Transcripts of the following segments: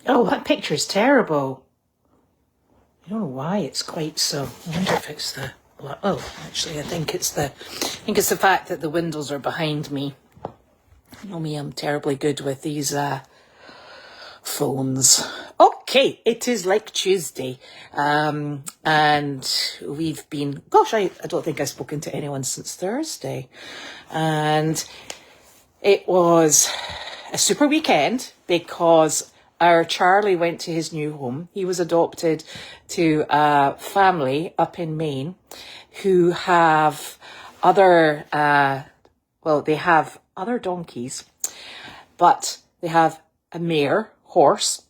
Oh, that picture's terrible. I don't know why it's quite so. I wonder if it's the... Oh, actually, I think it's the fact that the windows are behind me. You know me, I'm terribly good with these phones. Okay, it is like Tuesday. And we've been... Gosh, I don't think I've spoken to anyone since Thursday. And it was a super weekend because our Charlie went to his new home. He was adopted to a family up in Maine who have other, they have other donkeys, but they have a mare horse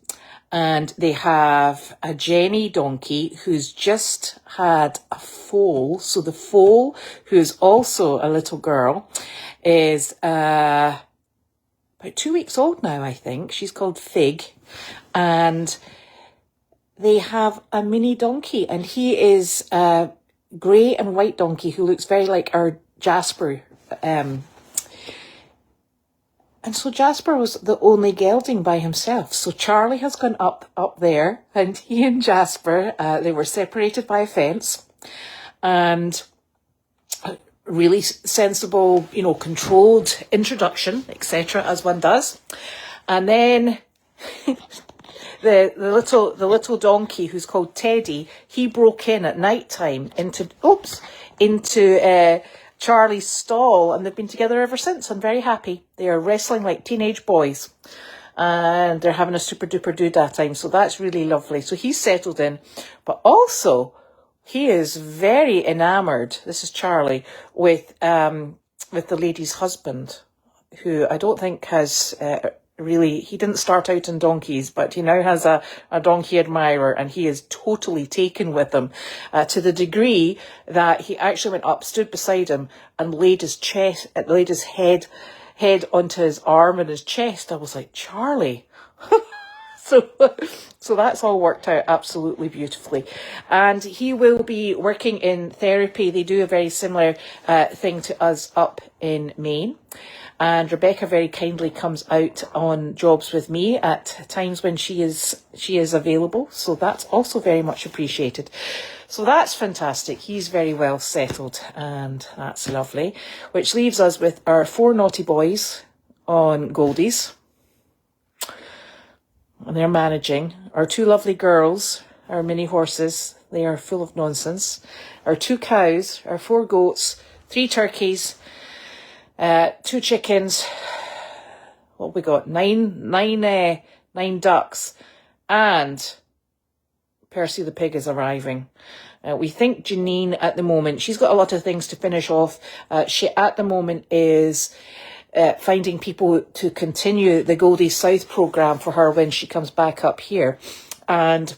and they have a Jenny donkey who's just had a foal. So the foal, who's also a little girl, is about 2 weeks old now, I think. She's called Fig. And they have a mini donkey, and he is a grey and white donkey who looks very like our Jasper. And so Jasper was the only gelding by himself. So Charlie has gone up there, and he and Jasper, they were separated by a fence, and really sensible, controlled introduction, etc., as one does. And then the little donkey, who's called Teddy, he broke in at night time into Charlie's stall, and they've been together ever since. I'm very happy. They are wrestling like teenage boys, and they're having a super duper doodah time. So that's really lovely. So he's settled in, but also he is very enamoured. This is Charlie with the lady's husband, who I don't think has he didn't start out in donkeys, but he now has a donkey admirer, and he is totally taken with him, to the degree that he actually went up, stood beside him, and laid his head onto his arm and his chest. I was like, Charlie. So that's all worked out absolutely beautifully. And he will be working in therapy. They do a very similar thing to us up in Maine. And Rebecca very kindly comes out on jobs with me at times when she is available. So that's also very much appreciated. So that's fantastic. He's very well settled, and that's lovely. Which leaves us with our 4 naughty boys on Goldies. And they're managing. Our 2 lovely girls, our mini horses, they are full of nonsense. Our 2 cows, our 4 goats, 3 turkeys, 2 chickens. What have we got? Nine ducks, and Percy the pig is arriving. We think Janine at the moment, she's got a lot of things to finish off. She at the moment is finding people to continue the Goldy South programme for her when she comes back up here. And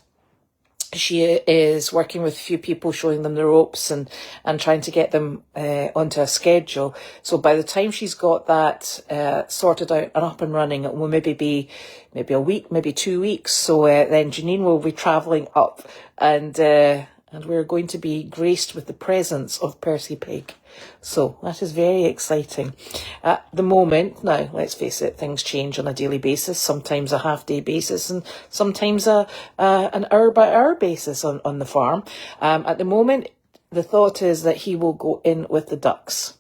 she is working with a few people, showing them the ropes and trying to get them onto a schedule. So by the time she's got that sorted out and up and running, it will maybe be a week, maybe 2 weeks. So then Janine will be travelling up, and we're going to be graced with the presence of Percy Pig. So that is very exciting. At the moment, now, let's face it, things change on a daily basis, sometimes a half-day basis, and sometimes an hour-by-hour basis on the farm. At the moment, the thought is that he will go in with the ducks.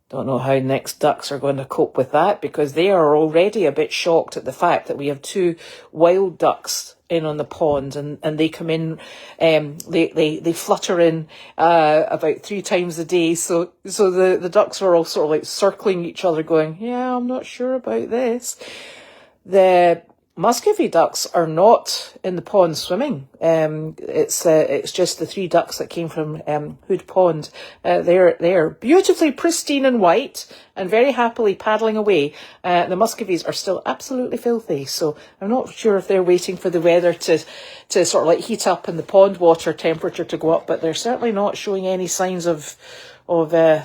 Don't know how next ducks are going to cope with that, because they are already a bit shocked at the fact that we have 2 wild ducks in on the pond, and they come in, they flutter in about 3 times a day. So the ducks are all sort of like circling each other, going, yeah, I'm not sure about this. The Muscovy ducks are not in the pond swimming. It's just the 3 ducks that came from Hood Pond. They're beautifully pristine and white and very happily paddling away. The Muscovies are still absolutely filthy, so I'm not sure if they're waiting for the weather to sort of like heat up and the pond water temperature to go up, but they're certainly not showing any signs of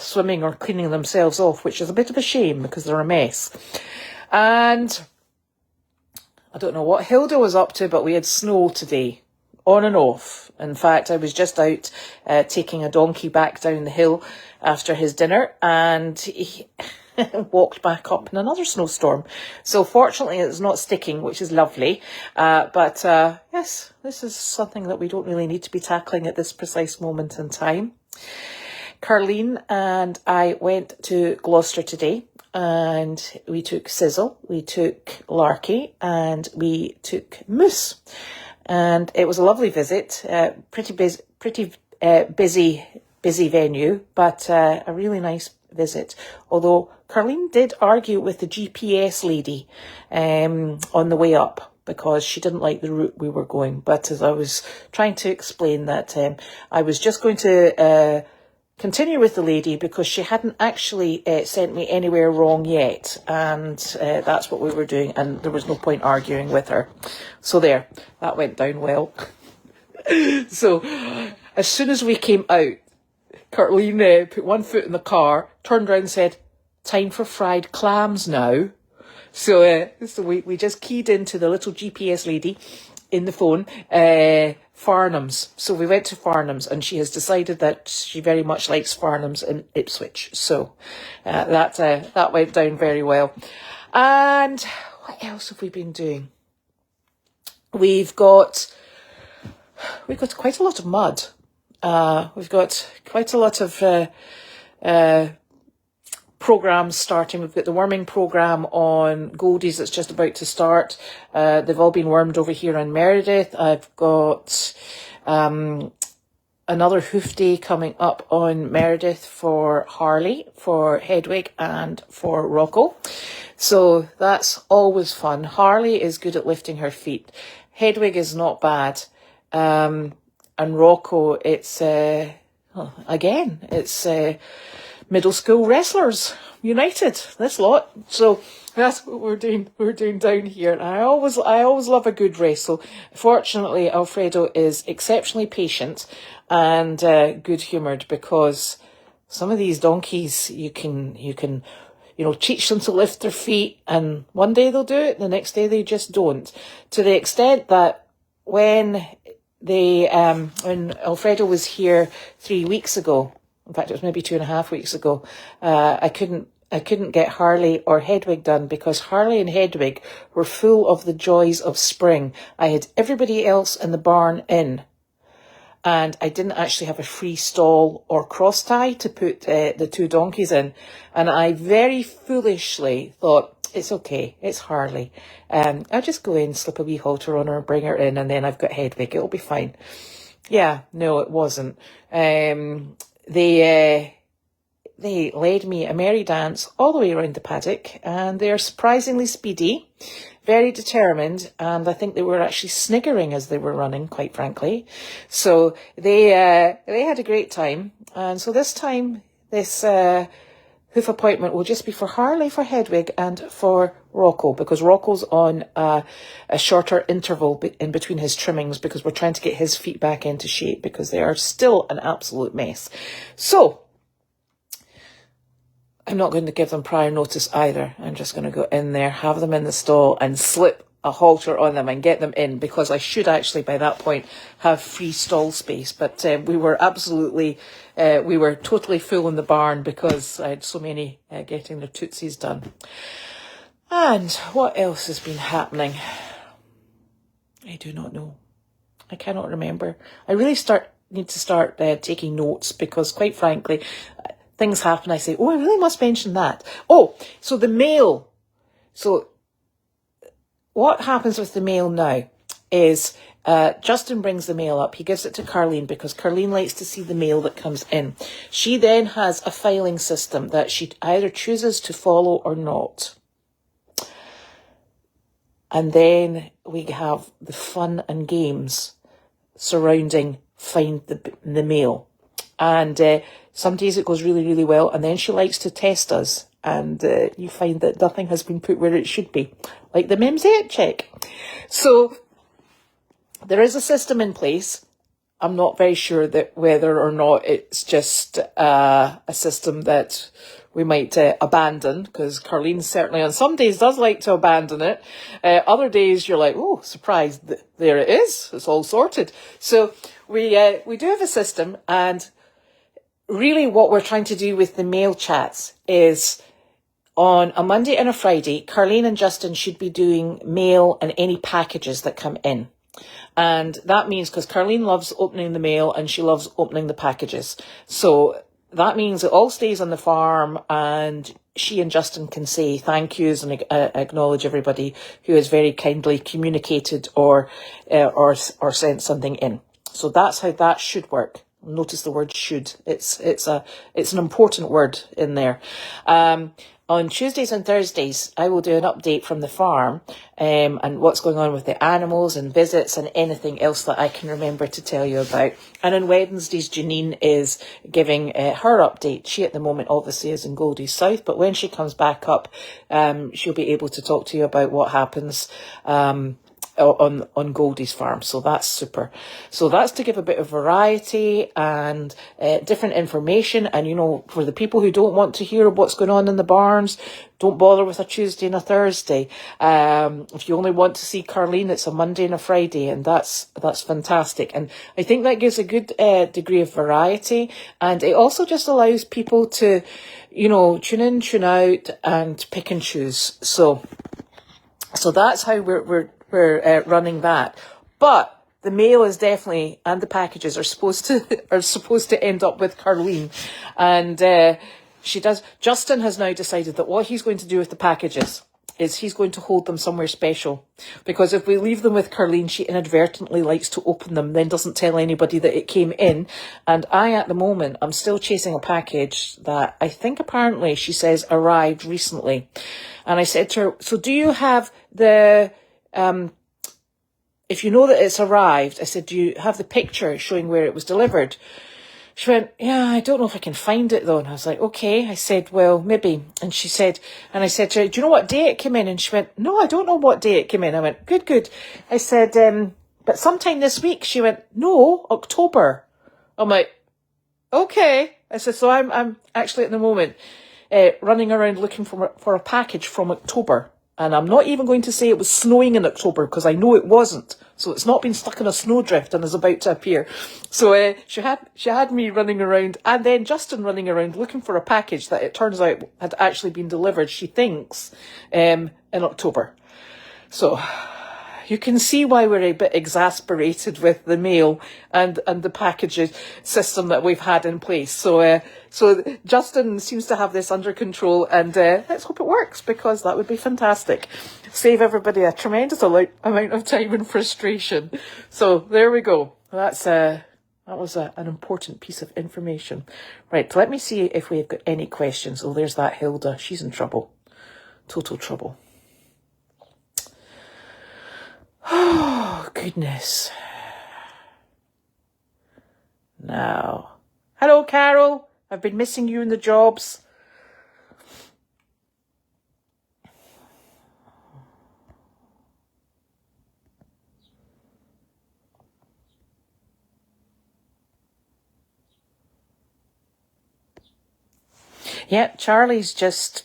swimming or cleaning themselves off, which is a bit of a shame because they're a mess. And I don't know what Hilda was up to, but we had snow today, on and off. In fact, I was just out taking a donkey back down the hill after his dinner, and walked back up in another snowstorm. So fortunately it's not sticking, which is lovely. But yes, this is something that we don't really need to be tackling at this precise moment in time. Carleen and I went to Gloucester today, and we took Sizzle, we took Larky, and we took Moose. And it was a lovely visit, pretty busy venue, but a really nice visit. Although Carleen did argue with the GPS lady on the way up, because she didn't like the route we were going. But as I was trying to explain that I was just going to continue with the lady because she hadn't actually sent me anywhere wrong yet, and that's what we were doing, and there was no point arguing with her. So there, that went down well. So as soon as we came out, Carleen put one foot in the car, turned around and said, "Time for fried clams now." So we just keyed into the little GPS lady in the phone, Farnham's. So we went to Farnham's, and she has decided that she very much likes Farnham's in Ipswich. So that went down very well. And what else have we been doing? We've got quite a lot of mud. We've got quite a lot of programs starting. We've got the worming program on Goldy's that's just about to start. They've all been wormed over here in Meredith. I've got another hoof day coming up on Meredith for Harley, for Hedwig, and for Rocco. So that's always fun. Harley is good at lifting her feet. Hedwig is not bad. And Rocco, it's middle school wrestlers united, this lot. So that's what we're doing down here. And I always love a good wrestle. Fortunately, Alfredo is exceptionally patient and good humoured, because some of these donkeys, you can teach them to lift their feet, and one day they'll do it, the next day they just don't. To the extent that when Alfredo was here 3 weeks ago, in fact, it was maybe 2.5 weeks ago, I couldn't get Harley or Hedwig done because Harley and Hedwig were full of the joys of spring. I had everybody else in the barn in, and I didn't actually have a free stall or cross tie to put the two donkeys in. And I very foolishly thought, it's okay, it's Harley. I'll just go in, slip a wee halter on her, bring her in, and then I've got Hedwig. It'll be fine. Yeah, no, it wasn't. They led me a merry dance all the way around the paddock, and they're surprisingly speedy, very determined, and I think they were actually sniggering as they were running, quite frankly. So they had a great time. And so this time, this hoof appointment will just be for Harley, for Hedwig, and for Rocco, because Rocco's on a shorter interval in between his trimmings, because we're trying to get his feet back into shape because they are still an absolute mess. So I'm not going to give them prior notice either. I'm just going to go in there, have them in the stall, and slip a halter on them and get them in, because I should actually by that point have free stall space. But we were totally full in the barn because I had so many getting their tootsies done. And what else has been happening? I do not know. I cannot remember. I really need to start taking notes, because quite frankly, things happen. I say, oh, I really must mention that. Oh, so the mail. So what happens with the mail now is Justin brings the mail up. He gives it to Carleen because Carleen likes to see the mail that comes in. She then has a filing system that she either chooses to follow or not. And then we have the fun and games surrounding find the mail. And some days it goes really, really well. And then she likes to test us. And you find that nothing has been put where it should be. Like the Memset check. So there is a system in place. I'm not very sure that whether or not it's just a system that we might abandon, because Carleen certainly on some days does like to abandon it. Other days you're like, oh, surprise, there it is. It's all sorted. So we do have a system, and really what we're trying to do with the mail chats is on a Monday and a Friday, Carleen and Justin should be doing mail and any packages that come in. And that means, because Carleen loves opening the mail and she loves opening the packages. So that means it all stays on the farm, and she and Justin can say thank yous and acknowledge everybody who has very kindly communicated or sent something in. So that's how that should work. Notice the word should. It's an important word in there. On Tuesdays and Thursdays, I will do an update from the farm and what's going on with the animals and visits and anything else that I can remember to tell you about. And on Wednesdays, Janine is giving her update. She at the moment obviously is in Goldy South, but when she comes back up, she'll be able to talk to you about what happens on Goldy's farm. So that's super. So that's to give a bit of variety and different information. And, you know, for the people who don't want to hear what's going on in the barns, don't bother with a Tuesday and a Thursday. If you only want to see Carleen, it's a Monday and a Friday, and that's fantastic. And I think that gives a good degree of variety, and it also just allows people to, you know, tune in, tune out, and pick and choose. So that's how we're running that. But the mail is definitely, and the packages are supposed to end up with Carleen, and she does. Justin has now decided that what he's going to do with the packages is he's going to hold them somewhere special, because if we leave them with Carleen, she inadvertently likes to open them, then doesn't tell anybody that it came in. And I, at the moment, I'm still chasing a package that I think apparently she says arrived recently. And I said to her, so do you have the if you know that it's arrived, I said, do you have the picture showing where it was delivered? She went, yeah, I don't know if I can find it though. And I was like, okay. I said, well, maybe. And she said, and I said to her, do you know what day it came in? And she went, no, I don't know what day it came in. I went, good. I said, but sometime this week. She went, no, October. I'm like, okay. I said, so I'm actually at the moment running around looking for a package from October. And I'm not even going to say it was snowing in October, because I know it wasn't. So it's not been stuck in a snowdrift and is about to appear. So she had me running around, and then Justin running around looking for a package that it turns out had actually been delivered, she thinks, in October. So you can see why we're a bit exasperated with the mail and the packages system that we've had in place. So Justin seems to have this under control, and let's hope it works, because that would be fantastic. Save everybody a tremendous amount of time and frustration. So there we go. That was an important piece of information. Right, let me see if we've got any questions. Oh, there's that Hilda. She's in trouble. Total trouble. Oh, goodness. Now. Hello, Carol. I've been missing you in the jobs. Yeah, Charlie's just...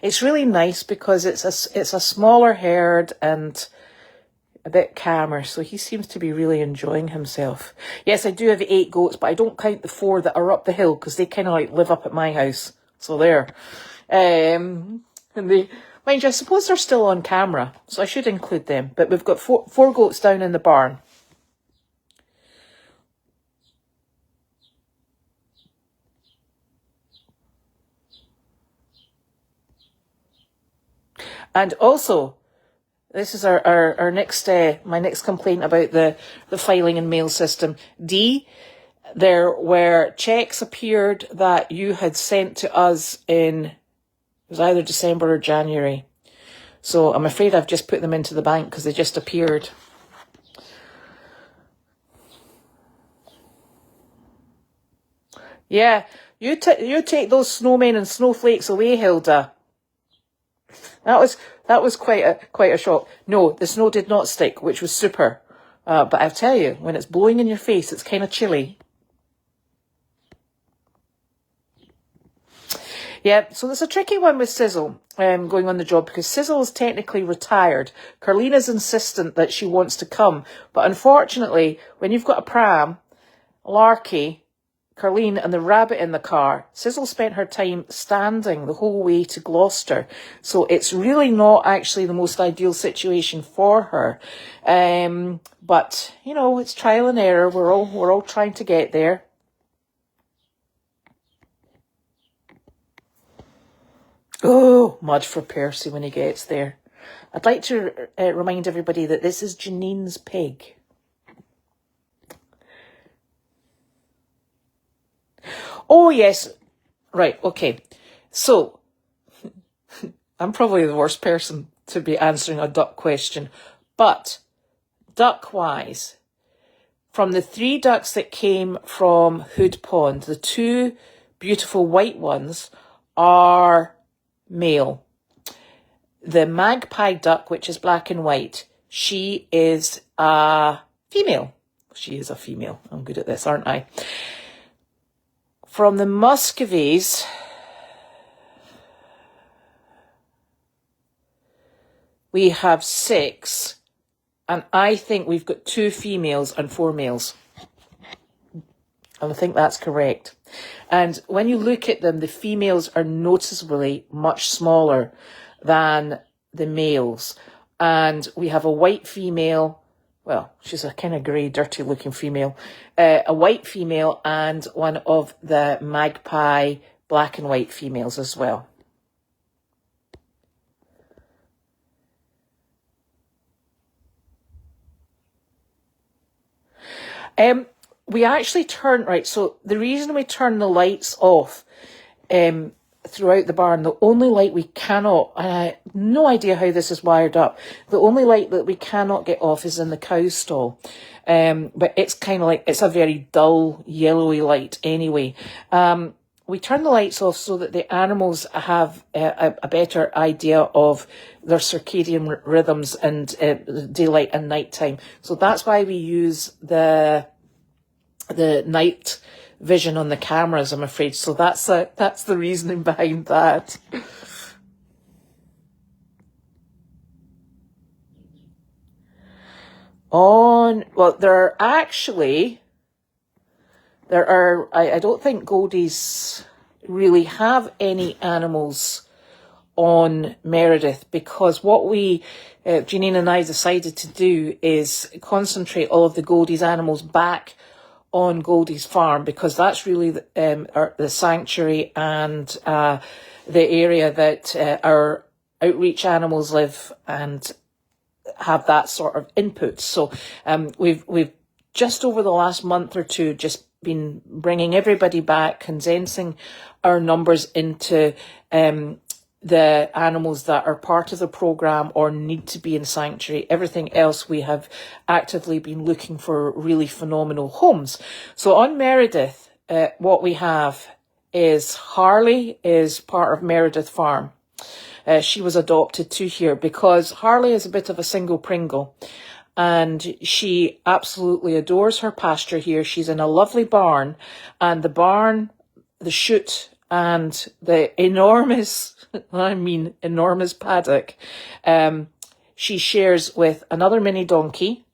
It's really nice because it's a smaller herd and a bit calmer, so he seems to be really enjoying himself. Yes, I do have 8 goats, but I don't count the 4 that are up the hill, because they kind of like live up at my house. So there. And they, mind you, I suppose they're still on camera, so I should include them. But we've got four goats down in the barn. And also, this is our next, my next complaint about the filing and mail system. D, there were checks appeared that you had sent to us in, it was either December or January. So I'm afraid I've just put them into the bank because they just appeared. Yeah, you take those snowmen and snowflakes away, Hilda. That was quite a shock. No, the snow did not stick, which was super. But I'll tell you, when it's blowing in your face, it's kind of chilly. Yeah, so there's a tricky one with Sizzle going on the job, because Sizzle is technically retired. Carlina's insistent that she wants to come. But unfortunately, when you've got a pram, Larky, Carleen and the rabbit in the car. Sizzle spent her time standing the whole way to Gloucester. So it's really not actually the most ideal situation for her. But, you know, it's trial and error. We're all trying to get there. Oh, mud for Percy when he gets there. I'd like to remind everybody that this is Janine's pig. Oh, yes. Right, okay. So, I'm probably the worst person to be answering a duck question. But, duck-wise, from the 3 ducks that came from Hood Pond, the 2 beautiful white ones are male. The magpie duck, which is black and white, she is a female. She is a female. I'm good at this, aren't I? From the Muscovies, we have 6, and I think we've got 2 females and 4 males. And I think that's correct. And when you look at them, the females are noticeably much smaller than the males. And we have a white female. Well, she's a kind of grey, dirty-looking female. A white female and one of the magpie black and white females as well. We actually turn, right, so the reason we turn the lights off throughout the barn, the only light we cannot, I have no idea how this is wired up, the only light that we cannot get off is in the cow stall. But it's kind of like, it's a very dull, yellowy light anyway. We turn the lights off so that the animals have a better idea of their circadian rhythms and daylight and nighttime. So that's why we use the night vision on the cameras, I'm afraid. So that's the reasoning behind that. Well, I don't think Goldies really have any animals on Meredith, because what Janine and I decided to do is concentrate all of the Goldies animals back on Goldie's farm, because that's really the sanctuary and the area that our outreach animals live and have that sort of input. So we've just over the last month or two just been bringing everybody back, condensing our numbers into the animals that are part of the programme or need to be in sanctuary. Everything else we have actively been looking for really phenomenal homes. So on Meredith, what we have is Harley is part of Meredith Farm. She was adopted to here because Harley is a bit of a single Pringle and she absolutely adores her pasture here. She's in a lovely barn, and the barn, the chute and the enormous paddock, she shares with another mini donkey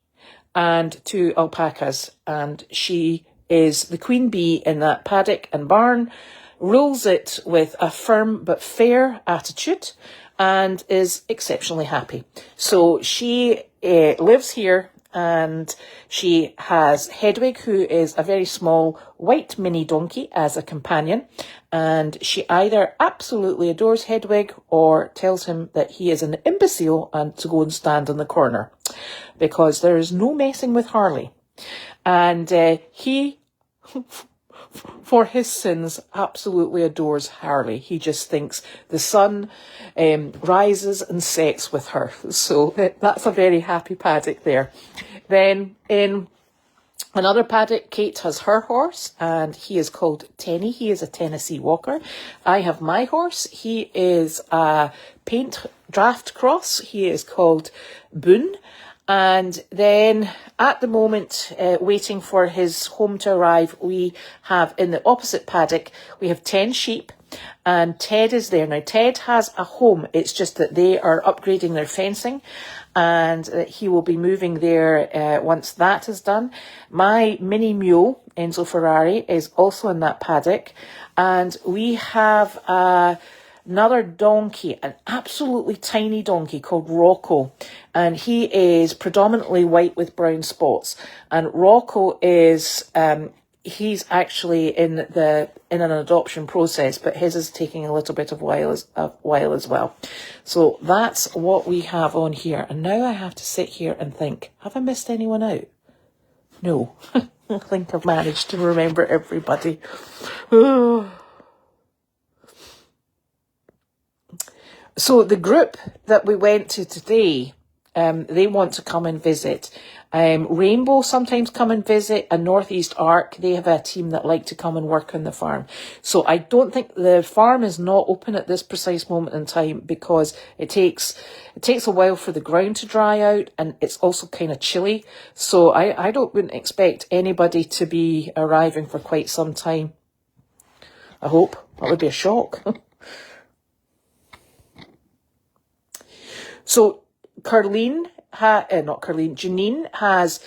and 2 alpacas, and she is the queen bee in that paddock and barn, rules it with a firm but fair attitude, and is exceptionally happy. So she lives here, and she has Hedwig, who is a very small white mini donkey, as a companion, and she either absolutely adores Hedwig or tells him that he is an imbecile and to go and stand in the corner, because there is no messing with Harley. And he, for his sins, absolutely adores Harley. He just thinks the sun rises and sets with her. So that's a very happy paddock there. Then in another paddock, Kate has her horse, and he is called Tenny. He is a Tennessee Walker. I have my horse. He is a paint draft cross. He is called Boone. And then at the moment, waiting for his home to arrive, we have in the opposite paddock, we have 10 sheep. and Ted is there. Now, Ted has a home. It's just that they are upgrading their fencing, and he will be moving there once that is done. My mini mule, Enzo Ferrari, is also in that paddock, and we have another donkey, an absolutely tiny donkey called Rocco, and he is predominantly white with brown spots. And Rocco is he's actually in an adoption process, but his is taking a little bit of a while as well. So that's what we have on here. And now I have to sit here and think, have I missed anyone out? No. I think I've managed to remember everybody. So the group that we went to today, they want to come and visit. Rainbow sometimes come and visit, and Northeast Arc, they have a team that like to come and work on the farm. So I don't think the farm is not open at this precise moment in time, because it takes a while for the ground to dry out, and it's also kind of chilly. So I wouldn't expect anybody to be arriving for quite some time. I hope. That would be a shock. So Janine has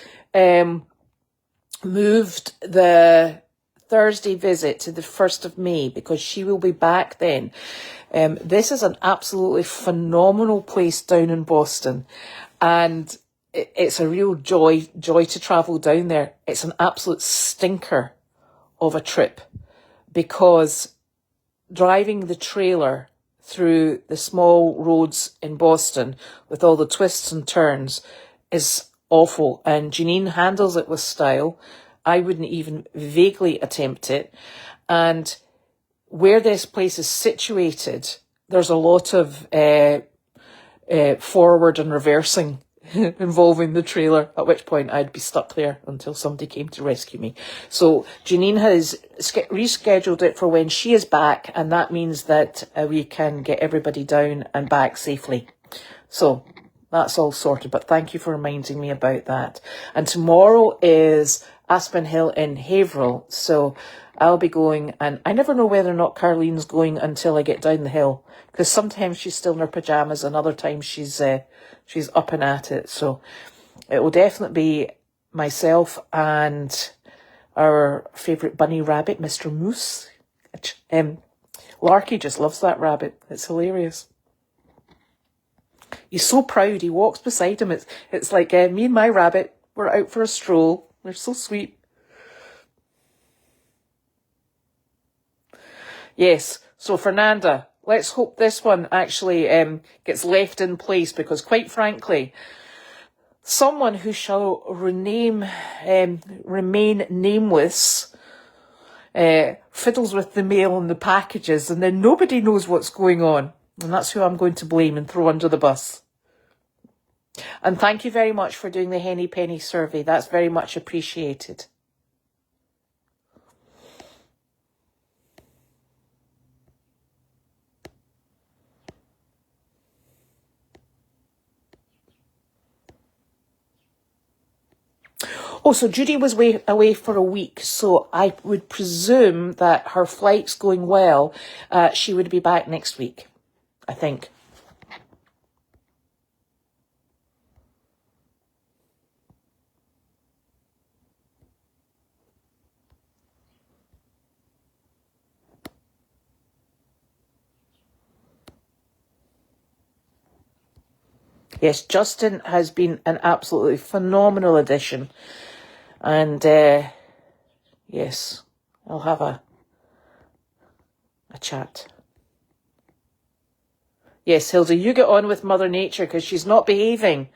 moved the Thursday visit to the 1st of May because she will be back then. This is an absolutely phenomenal place down in Boston, and it's a real joy to travel down there. It's an absolute stinker of a trip, because driving the trailer through the small roads in Boston with all the twists and turns is awful, and Janine handles it with style. I wouldn't even vaguely attempt it. And where this place is situated, there's a lot of forward and reversing involving the trailer, at which point I'd be stuck there until somebody came to rescue me. So Janine has rescheduled it for when she is back, and that means that we can get everybody down and back safely. So that's all sorted, but thank you for reminding me about that. And tomorrow is Aspen Hill in Haverhill, so I'll be going, and I never know whether or not Carlene's going until I get down the hill, because sometimes she's still in her pyjamas and other times she's up and at it. So it will definitely be myself and our favourite bunny rabbit, Mr. Moose. Larky just loves that rabbit. It's hilarious. He's so proud. He walks beside him. It's like me and my rabbit, we're out for a stroll. They're so sweet. Yes, so Fernanda, let's hope this one actually gets left in place, because quite frankly, someone who shall remain nameless fiddles with the mail and the packages, and then nobody knows what's going on. And that's who I'm going to blame and throw under the bus. And thank you very much for doing the Henny Penny survey. That's very much appreciated. Oh, so Judy was away for a week, so I would presume that her flight's going well. She would be back next week, I think. Yes, Justin has been an absolutely phenomenal addition. And, yes, I'll have a chat. Yes, Hilda, you get on with Mother Nature, because she's not behaving.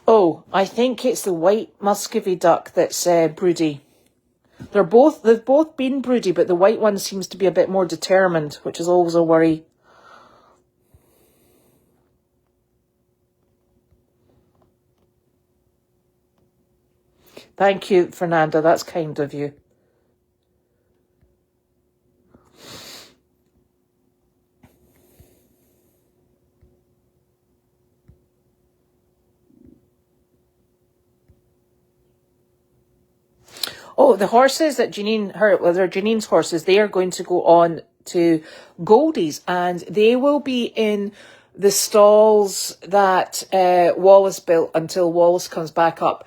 Oh, I think it's the white Muscovy duck that's broody. They've both been broody, but the white one seems to be a bit more determined, which is always a worry. Thank you, Fernanda. That's kind of you. Oh, the horses that they're Janine's horses, they are going to go on to Goldy's, and they will be in the stalls that Wallace built until Wallace comes back up.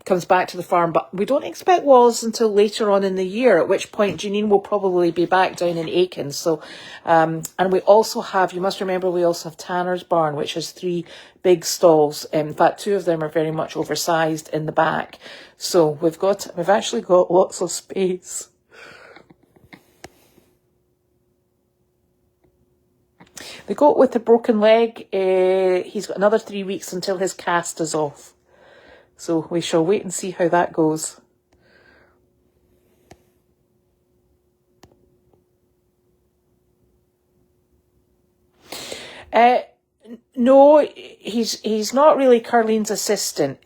Comes back to the farm, but we don't expect Wallace until later on in the year, at which point Janine will probably be back down in Aiken. So, and we also have, you must remember, we also have Tanner's barn, which has 3 big stalls. In fact, 2 of them are very much oversized in the back. So we've actually got lots of space. The goat with the broken leg, he's got another 3 weeks until his cast is off. So we shall wait and see how that goes. No, he's not really Carlene's assistant.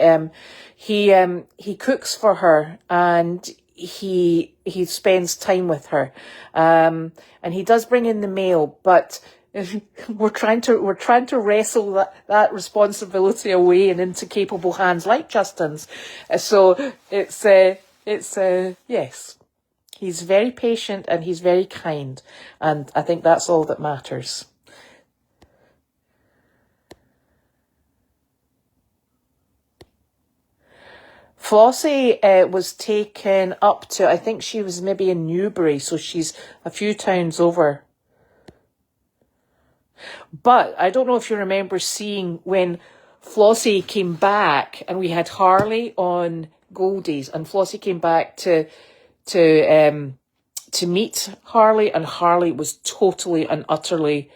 He cooks for her, and he spends time with her. And he does bring in the mail, but we're trying to wrestle that responsibility away and into capable hands like Justin's. So it's yes, he's very patient and he's very kind, and I think that's all that matters. Flossie was taken up to, I think she was maybe in Newbury, so she's a few towns over. But I don't know if you remember seeing when Flossie came back and we had Harley on Goldy's, and Flossie came back to meet Harley, and Harley was totally and utterly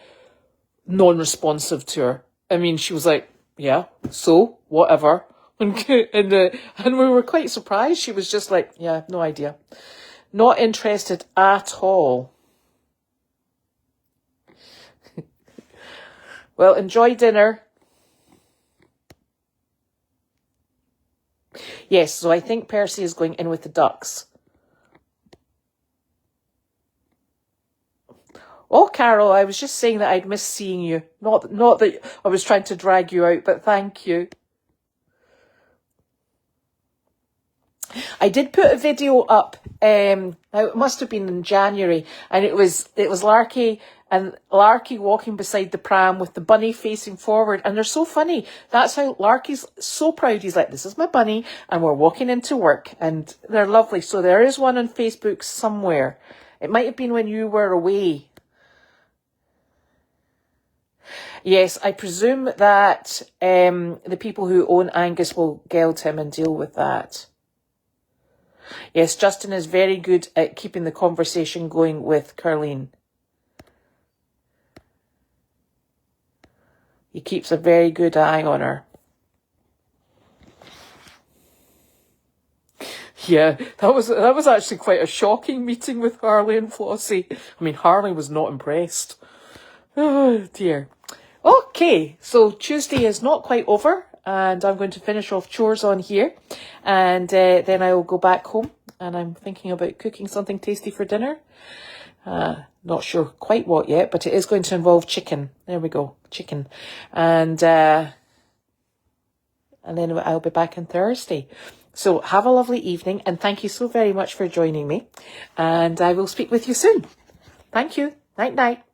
non-responsive to her. I mean, she was like, yeah, so, whatever. And we were quite surprised. She was just like, yeah, no idea. Not interested at all. Well, enjoy dinner. Yes, so I think Percy is going in with the ducks. Oh, Carol, I was just saying that I'd miss seeing you. Not that I was trying to drag you out, but thank you. I did put a video up, now it must have been in January, and it was Larky walking beside the pram with the bunny facing forward, and they're so funny. That's how Larky's so proud. He's like, this is my bunny, and we're walking into work, and they're lovely. So there is one on Facebook somewhere. It might have been when you were away. Yes, I presume that the people who own Angus will geld him and deal with that. Yes, Justin is very good at keeping the conversation going with Carlene. He keeps a very good eye on her. Yeah, that was actually quite a shocking meeting with Harley and Flossie. I mean, Harley was not impressed. Oh, dear. Okay, so Tuesday is not quite over, and I'm going to finish off chores on here, and then I will go back home, and I'm thinking about cooking something tasty for dinner. Not sure quite what yet, but it is going to involve chicken. There we go, chicken. And then I'll be back on Thursday. So have a lovely evening, and thank you so very much for joining me, and I will speak with you soon. Thank you. Night, night.